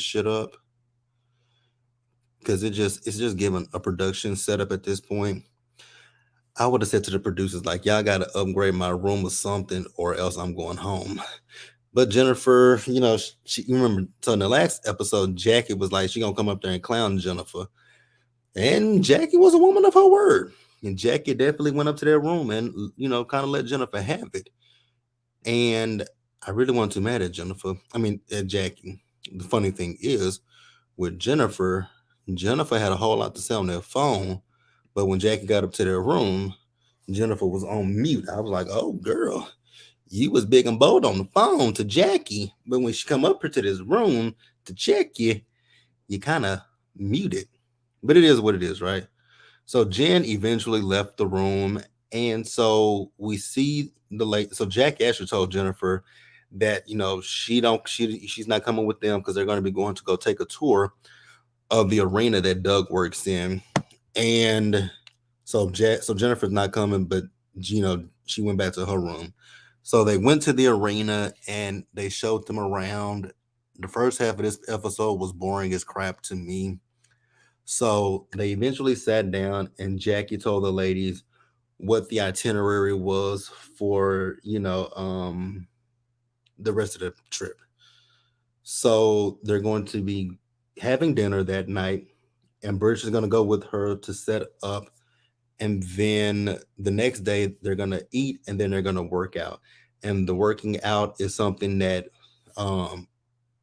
shit up because it's just giving a production setup at this point. I would have said to the producers like, y'all got to upgrade my room or something, or else I'm going home. But Jennifer, you remember, so in the last episode, Jackie was like, she gonna come up there and clown Jennifer. And Jackie was a woman of her word. And Jackie definitely went up to their room and, kind of let Jennifer have it. And I really wasn't too mad at Jennifer. I mean, at Jackie. The funny thing is, with Jennifer, Jennifer had a whole lot to say on their phone. But when Jackie got up to their room, Jennifer was on mute. I was like, oh, girl, you was big and bold on the phone to Jackie. But when she come up here to this room to check you, you kind of muted. But it is what it is, right? So Jen eventually left the room, and so we see the late. So Jack actually told Jennifer that she's not coming with them because they're going to be going to go take a tour of the arena that Doug works in, and so Jennifer's not coming, but she went back to her room. So they went to the arena and they showed them around. The first half of this episode was boring as crap to me. So they eventually sat down and Jackie told the ladies what the itinerary was for, the rest of the trip. So they're going to be having dinner that night, and Birch is going to go with her to set up. And then the next day, they're going to eat and then they're going to work out. And the working out is something that um,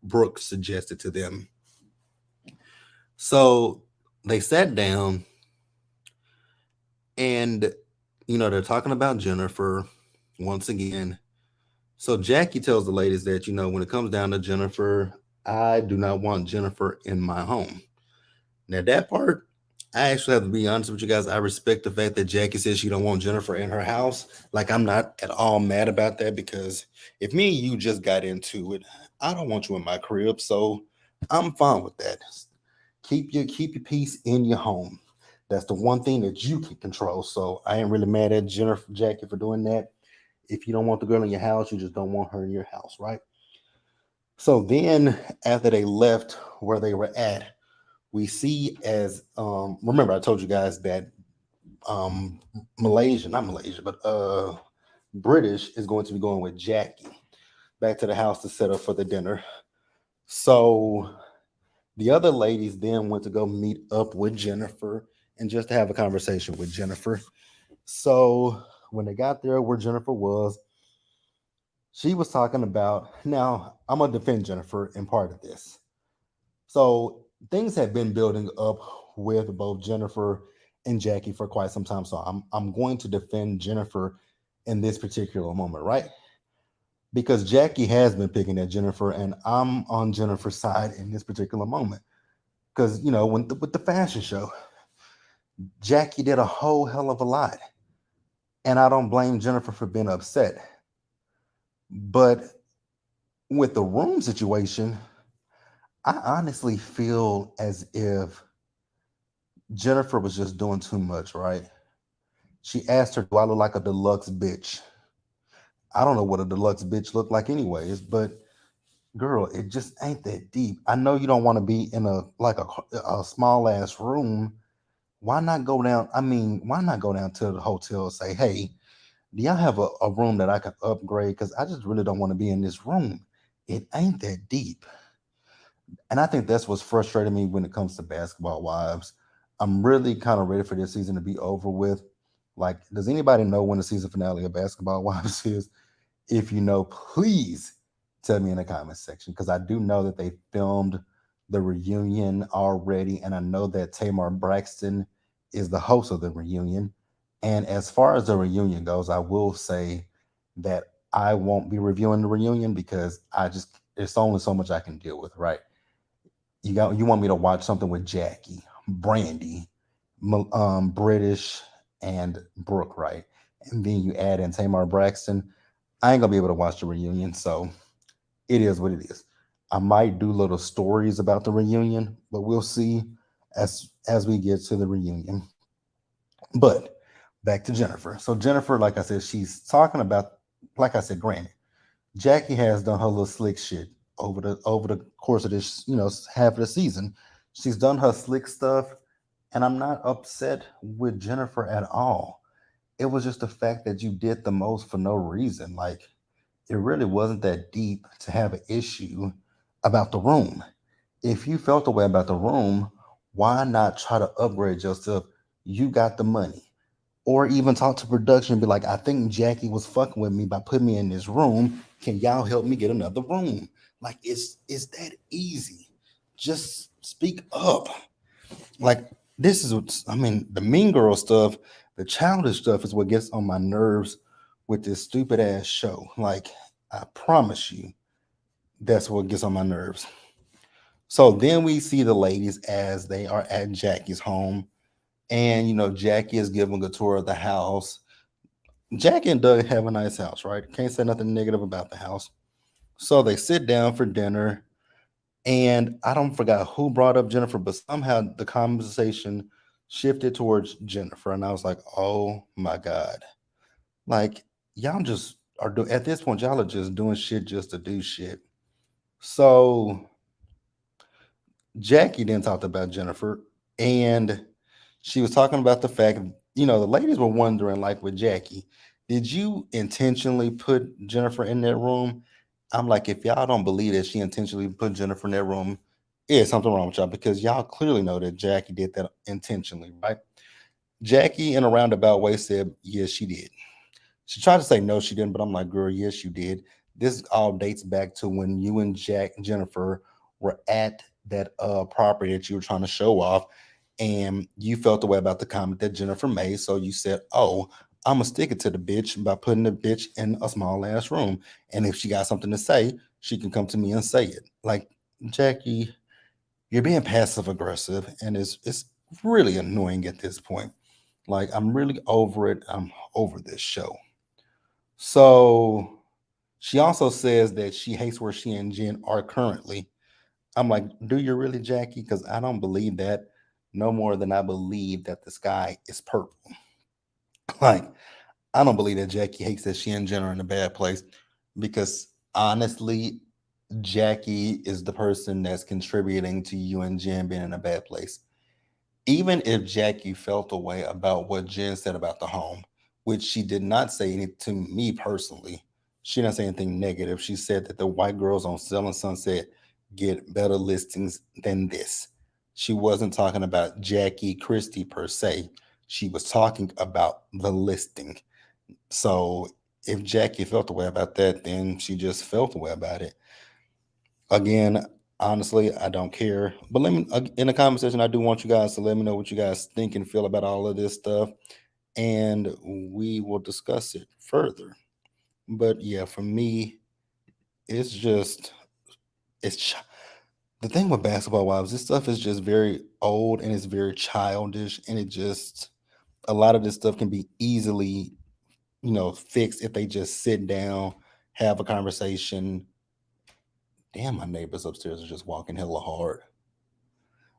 Brooke suggested to them. So they sat down and, they're talking about Jennifer once again. So Jackie tells the ladies that, when it comes down to Jennifer, I do not want Jennifer in my home. Now that part, I actually have to be honest with you guys. I respect the fact that Jackie says she don't want Jennifer in her house. Like I'm not at all mad about that because if me and you just got into it, I don't want you in my crib, so I'm fine with that. Keep your peace in your home. That's the one thing that you can control. So I ain't really mad at Jennifer Jackie for doing that. If you don't want the girl in your house, you just don't want her in your house, right? So then after they left where they were at, we see as remember I told you guys that um Malaysia, not Malaysia, but British is going to be going with Jackie back to the house to set up for the dinner. So the other ladies then went to go meet up with Jennifer and just to have a conversation with Jennifer. So when they got there where Jennifer was, she was talking about, now I'm gonna defend Jennifer in part of this. So things have been building up with both Jennifer and Jackie for quite some time. So I'm going to defend Jennifer in this particular moment, right? Because Jackie has been picking at Jennifer, and I'm on Jennifer's side in this particular moment. Because with the fashion show, Jackie did a whole hell of a lot, and I don't blame Jennifer for being upset. But with the room situation, I honestly feel as if Jennifer was just doing too much, right? She asked her, do I look like a deluxe bitch? I don't know what a deluxe bitch looked like anyways, but girl, it just ain't that deep. I know you don't want to be in a small ass room. Why not go down? I mean, why not go down to the hotel and say, hey, do y'all have a room that I can upgrade? Because I just really don't want to be in this room. It ain't that deep. And I think that's what's frustrating me when it comes to Basketball Wives. I'm really kind of ready for this season to be over with. Like, does anybody know when the season finale of Basketball Wives is? If you know, please tell me in the comments section because I do know that they filmed the reunion already, and I know that Tamar Braxton is the host of the reunion. And as far as the reunion goes, I will say that I won't be reviewing the reunion because I just there's only so much I can deal with, right? You want me to watch something with Jackie, Brandy, British, and Brooke, right? And then you add in Tamar Braxton. I ain't gonna be able to watch the reunion, so it is what it is. I might do little stories about the reunion, but we'll see as we get to the reunion. But back to Jennifer. So Jennifer, like I said, she's talking about, like I said, granted, Jackie has done her little slick shit over the course of this, half of the season. She's done her slick stuff, and I'm not upset with Jennifer at all. It was just the fact that you did the most for no reason. Like, it really wasn't that deep to have an issue about the room. If you felt the way about the room, why not try to upgrade yourself? You got the money. Or even talk to production and be like, I think Jackie was fucking with me by putting me in this room. Can y'all help me get another room? Like, it's that easy. Just speak up. Like, this is what I mean, the mean girl stuff, the childish stuff is what gets on my nerves with this stupid ass show. Like, I promise you, that's what gets on my nerves. So then we see the ladies as they are at Jackie's home. And Jackie is giving a tour of the house. Jackie and Doug have a nice house, right? Can't say nothing negative about the house. So they sit down for dinner, and I don't forgot who brought up Jennifer, but somehow the conversation shifted towards Jennifer, and I was like, "Oh my god!" Like, y'all just are doing at this point. Y'all are just doing shit just to do shit. So Jackie then talked about Jennifer, and she was talking about the fact, the ladies were wondering, like with Jackie, did you intentionally put Jennifer in that room? I'm like, if y'all don't believe that she intentionally put Jennifer in that room, yeah, something wrong with y'all because y'all clearly know that Jackie did that intentionally, right? Jackie, in a roundabout way, said, yes, she did. She tried to say no, she didn't, but I'm like, girl, yes, you did. This all dates back to when you and Jennifer were at that property that you were trying to show off, and you felt the way about the comment that Jennifer made. So you said, oh, I'm gonna stick it to the bitch by putting the bitch in a small ass room. And if she got something to say, she can come to me and say it. Like, Jackie, you're being passive aggressive, and it's really annoying at this point. Like, I'm really over it. I'm over this show. So she also says that she hates where she and Jen are currently. I'm like, do you really, Jackie? Because I don't believe that no more than I believe that the sky is purple. Like, I don't believe that Jackie hates that she and Jen are in a bad place because honestly, Jackie is the person that's contributing to you and Jen being in a bad place. Even if Jackie felt a way about what Jen said about the home, which she did not say anything to me personally, she didn't say anything negative. She said that the white girls on Zelle and Sunset get better listings than this. She wasn't talking about Jackie Christie per se. She was talking about the listing. So if Jackie felt the way about that, then she just felt the way about it. Again, honestly, I don't care. But let me in the conversation, I do want you guys to let me know what you guys think and feel about all of this stuff, and we will discuss it further. But yeah, for me, it's just it's ch- the thing with basketball wives. This stuff is just very old and it's very childish, and it just a lot of this stuff can be easily fixed if they just sit down, have a conversation. Damn, my neighbors upstairs are just walking hella hard.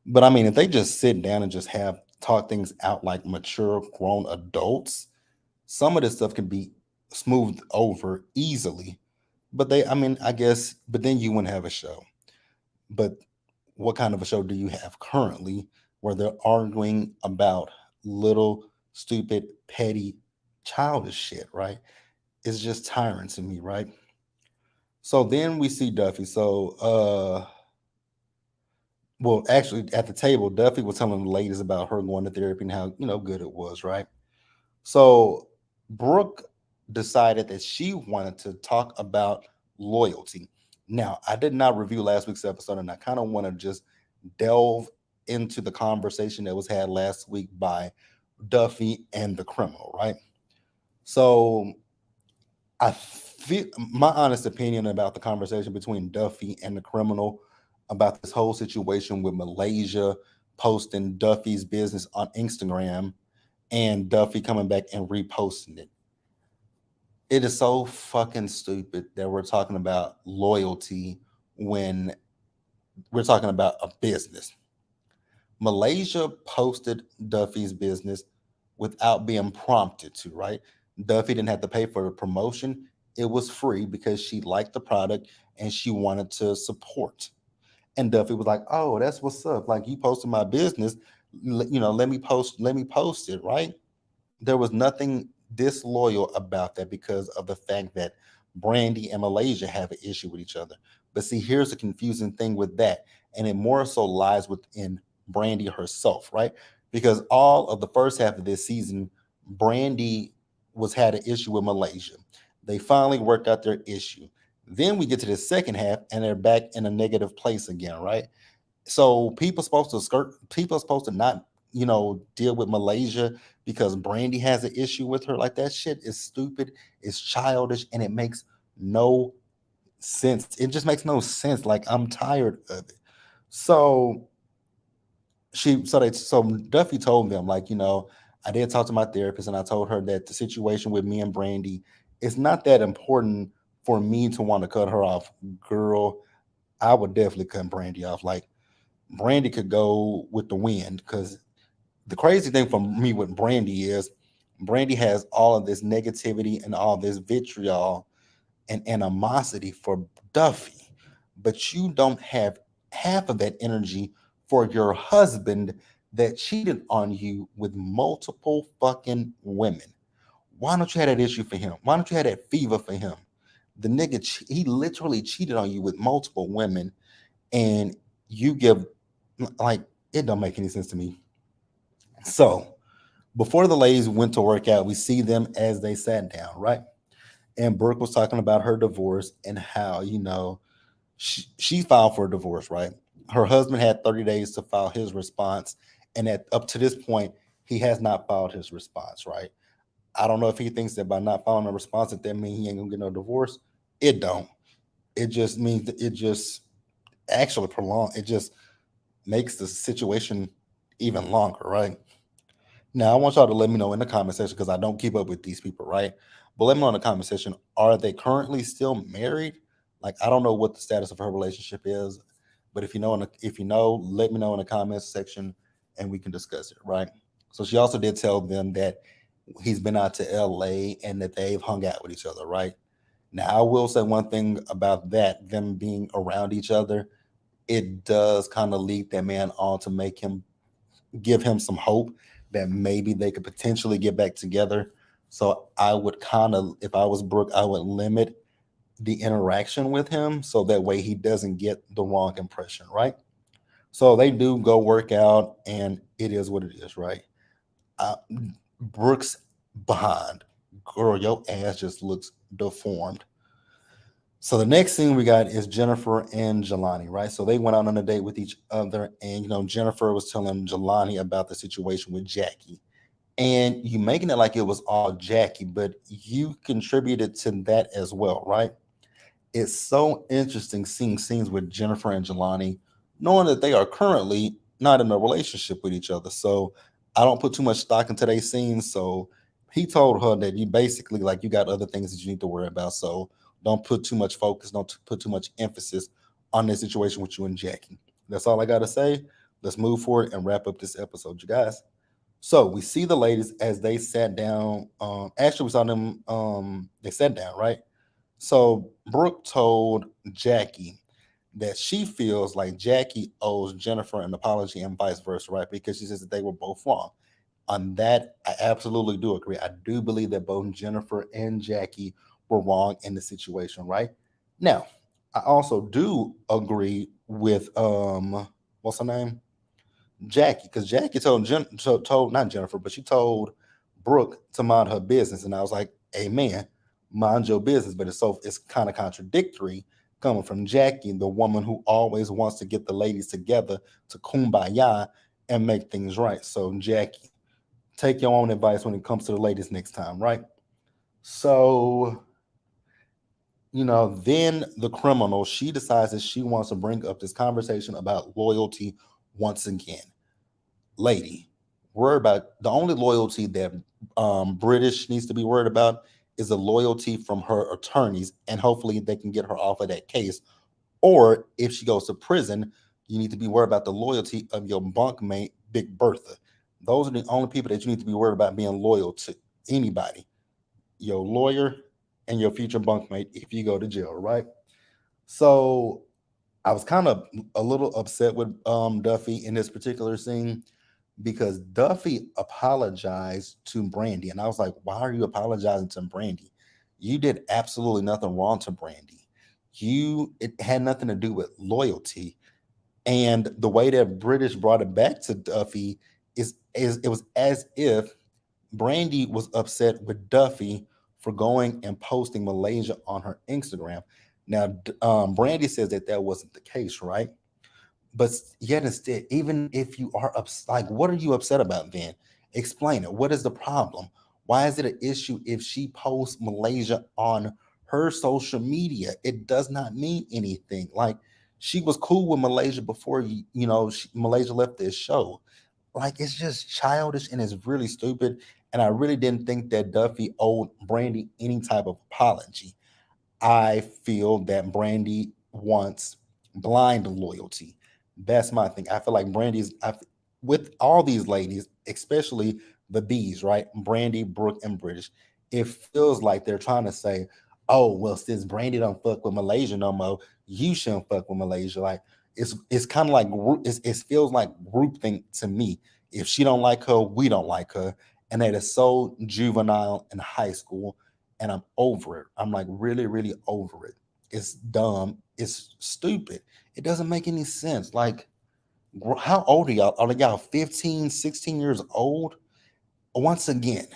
But I mean, if they just sit down and just have talk things out like mature grown adults, some of this stuff can be smoothed over easily. But I mean, I guess, but then you wouldn't have a show. But what kind of a show do you have currently where they're arguing about little, stupid, petty, childish shit, right? It's just tiring to me, right? So then we see Duffy. Well, actually, at the table, Duffy was telling the ladies about her going to therapy and how good it was, right? So Brooke decided that she wanted to talk about loyalty. Now, I did not review last week's episode, and I kind of want to just delve into the conversation that was had last week by Duffy and the criminal, right? So I feel my honest opinion about the conversation between Duffy and the criminal about this whole situation with Malaysia posting Duffy's business on Instagram and Duffy coming back and reposting it. It is so fucking stupid that we're talking about loyalty when we're talking about a business. Malaysia posted Duffy's business without being prompted to, right? Duffy didn't have to pay for the promotion. it was free because she liked the product and she wanted to support. And Duffy was like, "Oh, that's what's up. Like you posted my business, let me post it, right?" There was nothing disloyal about that because of the fact that Brandy and Malaysia have an issue with each other. But see, here's the confusing thing with that, and it more so lies within Brandy herself, right? Because all of the first half of this season, Brandy was had an issue with Malaysia. They finally worked out their issue. Then we get to the second half, and they're back in a negative place again, right? So people supposed to not, deal with Malaysia because Brandy has an issue with her. Like that shit is stupid, it's childish, and it makes no sense. It just makes no sense. Like I'm tired of it. So so Duffy told them, like, I did talk to my therapist and I told her that the situation with me and Brandy is not that important for me to want to cut her off. Girl, I would definitely cut Brandy off. Like Brandy could go with the wind because the crazy thing for me with Brandy is Brandy has all of this negativity and all this vitriol and animosity for Duffy, but you don't have half of that energy for your husband that cheated on you with multiple fucking women. Why don't you have that issue for him? Why don't you have that fever for him? The nigga, he literally cheated on you with multiple women, and you give like it don't make any sense to me. So before the ladies went to work out, we see them as they sat down, right? And Brooke was talking about her divorce and how, she filed for a divorce, right? Her husband had 30 days to file his response. And up to this point, he has not filed his response, right? I don't know if he thinks that by not filing a response that means he ain't gonna get no divorce. It don't. It just means that it just actually prolong. It just makes the situation even longer, right? Now, I want y'all to let me know in the comment section because I don't keep up with these people, right? But let me know in the comment section, are they currently still married? Like, I don't know what the status of her relationship is, but if you know, let me know in the comments section and we can discuss it, right? So she also did tell them that he's been out to LA and that they've hung out with each other, right? Now, I will say one thing about that, them being around each other, it does kind of lead that man on to make him give him some hope that maybe they could potentially get back together. So I would kind of, if I was Brooke, I would limit the interaction with him so that way he doesn't get the wrong impression, right? So they do go work out, and it is what it is, right? Uh, Brooks behind, girl, your ass just looks deformed. So the next thing we got is Jennifer and Jelani, right? So they went out on a date with each other, and Jennifer was telling Jelani about the situation with Jackie, and you making it like it was all Jackie, but you contributed to that as well, right? It's so interesting seeing scenes with Jennifer and Jelani, knowing that they are currently not in a relationship with each other. So I don't put too much stock into these scenes. So he told her that you basically like you got other things that you need to worry about. So don't put too much focus, don't put too much emphasis on this situation with you and Jackie. That's all I gotta say. Let's move forward and wrap up this episode, you guys. So we see the ladies as they sat down. Actually, we saw them. They sat down, right? So Brooke told Jackie that she feels like Jackie owes Jennifer an apology and vice versa, right? Because she says that they were both wrong. On that, I absolutely do agree. I do believe that both Jennifer and Jackie were wrong in the situation, right? Now, I also do agree with what's her name? Jackie, because Jackie told not Jennifer, but she told Brooke to mind her business, and I was like, "Amen, mind your business." But it's kind of contradictory coming from Jackie, the woman who always wants to get the ladies together to kumbaya and make things right. So Jackie, take your own advice when it comes to the ladies next time, right? So then the criminal, she decides that she wants to bring up this conversation about loyalty once again. Lady, worry about the only loyalty that British needs to be worried about is the loyalty from her attorneys, and hopefully they can get her off of that case. Or if she goes to prison, you need to be worried about the loyalty of your bunkmate, Big Bertha. Those are the only people that you need to be worried about being loyal to. Anybody, your lawyer, and your future bunkmate if you go to jail, right? So I was kind of a little upset with Duffy in this particular scene because Duffy apologized to Brandy, and I was like, "Why are you apologizing to Brandy? You did absolutely nothing wrong to Brandy. It had nothing to do with loyalty." And the way that British brought it back to Duffy is it was as if Brandy was upset with Duffy for going and posting Malaysia on her Instagram. Now, Brandy says that that wasn't the case, right? But yet instead, even if you are upset, like, what are you upset about then? Explain it. What is the problem? Why is it an issue if she posts Malaysia on her social media? It does not mean anything. Like, she was cool with Malaysia before Malaysia left this show. Like, it's just childish and it's really stupid. And I really didn't think that Duffy owed Brandy any type of apology. I feel that Brandy wants blind loyalty. That's my thing. I feel like with all these ladies, especially the B's, right? Brandy, Brooke, and British. It feels like they're trying to say, "Oh, well, since Brandy don't fuck with Malaysia no more, you shouldn't fuck with Malaysia." Like, it's kind of like it feels like groupthink to me. If she don't like her, we don't like her, and that is so juvenile in high school, and I'm over it. I'm like really, really over it. It's dumb. It's stupid. It doesn't make any sense. Like, how old are y'all? Are y'all 15, 16 years old? Once again,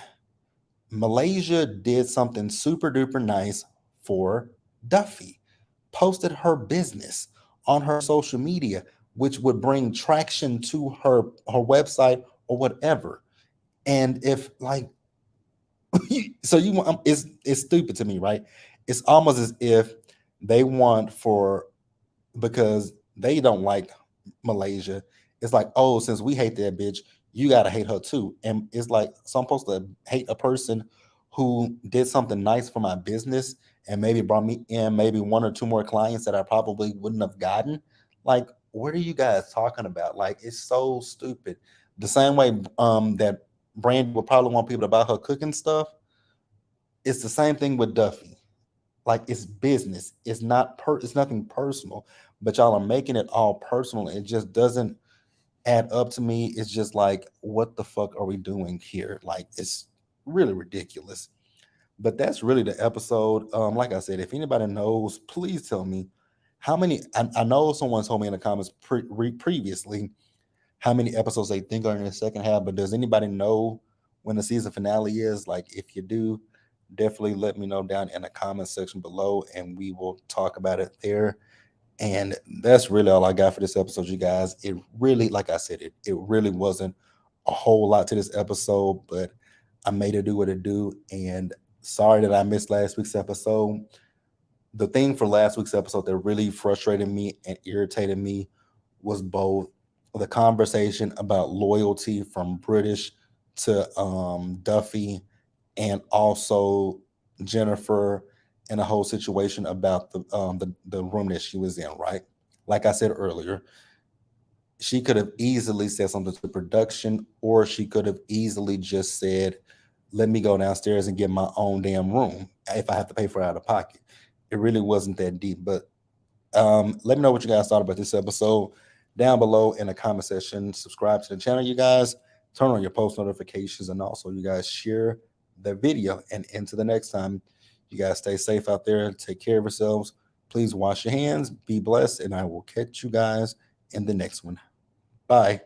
Malaysia did something super duper nice for Duffy, posted her business on her social media, which would bring traction to her website or whatever. And if like so you want it's stupid to me, right? It's almost as if they want for because they don't like Malaysia. It's like, oh, since we hate that bitch, you gotta hate her too. And it's like, so I'm supposed to hate a person who did something nice for my business and maybe brought me in maybe one or two more clients that I probably wouldn't have gotten. Like, what are you guys talking about? Like, it's so stupid. The same way that Brandy would probably want people to buy her cooking stuff. It's the same thing with Duffy. Like, it's business. It's nothing personal, but y'all are making it all personal. It just doesn't add up to me. It's just like, what the fuck are we doing here? Like, it's really ridiculous. But that's really the episode. Like I said, if anybody knows, please tell me how many. I know someone told me in the comments previously how many episodes they think are in the second half, but does anybody know when the season finale is? Like, if you do, definitely let me know down in the comment section below and we will talk about it there. And that's really all I got for this episode, you guys. It really, like I said, it really wasn't a whole lot to this episode, but I made it do what it do. And sorry that I missed last week's episode. The thing for last week's episode that really frustrated me and irritated me was both the conversation about loyalty from British to Duffy, and also Jennifer, and the whole situation about the room that she was in. Right, like I said earlier, she could have easily said something to production, or she could have easily just said, "Let me go downstairs and get my own damn room if I have to pay for it out of pocket." It really wasn't that deep, but let me know what you guys thought about this episode down below in the comment section. Subscribe to the channel, you guys. Turn on your post notifications, and also you guys share the video. And until the next time, you guys stay safe out there. Take care of yourselves. Please wash your hands. Be blessed, and I will catch you guys in the next one. Bye.